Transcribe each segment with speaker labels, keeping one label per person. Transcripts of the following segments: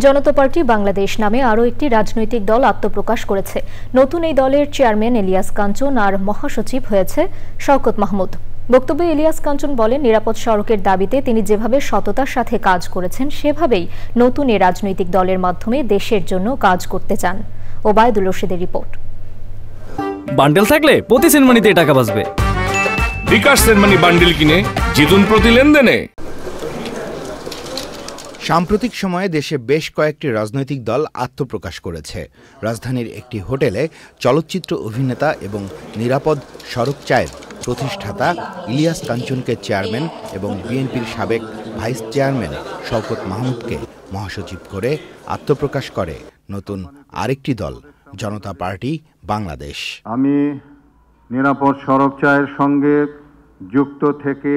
Speaker 1: জনতা party Bangladesh নামে আরও একটি রাজনৈতিক দল আত্মপ্রকাশ করেছে। নতুন এই দলের চেয়ারম্যান ইলিয়াস কাঞ্চন আর মহাসচিব হয়েছে শওকত মাহমুদ। বক্তব্যে ইলিয়াস কাঞ্চন বলেন, নিরাপদ সড়কের দাবিতে তিনি যেভাবে সততার সাথে কাজ করেছেন সেভাবেই নতুন এই রাজনৈতিক দলের মাধ্যমে দেশের জন্য কাজ করতে চান। ওবায়দুল রশিদের রিপোর্ট।
Speaker 2: বান্ডেল থাকলে প্রতি সেনমানিতে টাকা বাঁচবে।
Speaker 3: বিকাশ সেনমানি বান্ডেল কিনে জিতুন প্রতি লেনদেনে।
Speaker 4: সাম্প্রতিক সময়ে দেশে বেশ কয়েকটি রাজনৈতিক দল আত্মপ্রকাশ করেছে। রাজধানীর একটি হোটেলে চলচ্চিত্র অভিনেতা এবং নিরাপদ সড়ক চায়ের প্রতিষ্ঠাতা ইলিয়াস কাঞ্চনকে চেয়ারম্যান এবং বিএনপির সাবেক ভাইস চেয়ারম্যান শওকত মাহমুদকে মহাসচিব করে আত্মপ্রকাশ করে নতুন আরেকটি দল জনতা পার্টি বাংলাদেশ।
Speaker 5: আমি নিরাপদ সড়ক চায়ের সঙ্গে যুক্ত থেকে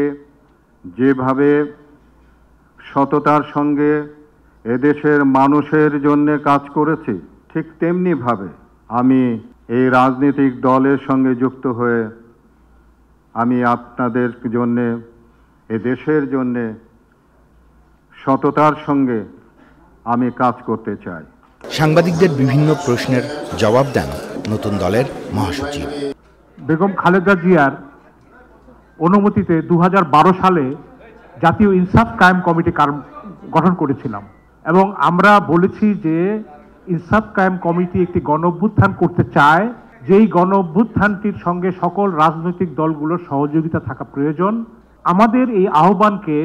Speaker 5: যেভাবে সততার সঙ্গে এদেশের মানুষের জন্য কাজ করেছি, ঠিক তেমনিভাবে আমি এই রাজনৈতিক দলের সঙ্গে যুক্ত হয়ে আমি আপনাদের জন্য এদেশের জন্য সততার সঙ্গে আমি কাজ করতে চাই।
Speaker 4: সাংবাদিকদের বিভিন্ন প্রশ্নের জবাব দেন নতুন দলের মহাসচিব।
Speaker 6: বেগম খালেদা জিয়ার অনুমতিতে 2012 সালে জাতীয় ইনসাফ কায়েম কমিটি গঠন করেছিলাম এবং আমরা বলেছি যে ইনসাফ কায়েম কমিটি একটি গণঅভ্যুত্থান করতে চায়, যেই গণঅভ্যুত্থানটির সঙ্গে সকল রাজনৈতিক দলগুলোর সহযোগিতা থাকা প্রয়োজন। আমাদের এই আহ্বানকে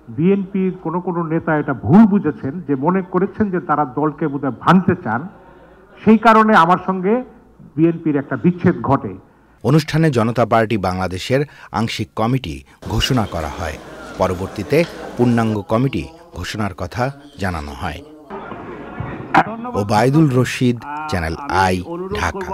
Speaker 6: বিএনপির কোনো নেতা এটা ভুল বুঝেছেন, যে মনে করেছেন যে তারা দলকে বোধহয় ভাঙতে চান, সেই কারণে আমার সঙ্গে বিএনপির একটা বিচ্ছেদ ঘটে।
Speaker 4: অনুষ্ঠানে জনতা পার্টি বাংলাদেশের আংশিক কমিটি ঘোষণা করা হয়। পরবর্তীতে পূর্ণাঙ্গ কমিটি ঘোষণার কথা জানানো হয়। Obaidul Rashid, channel I, Dhaka.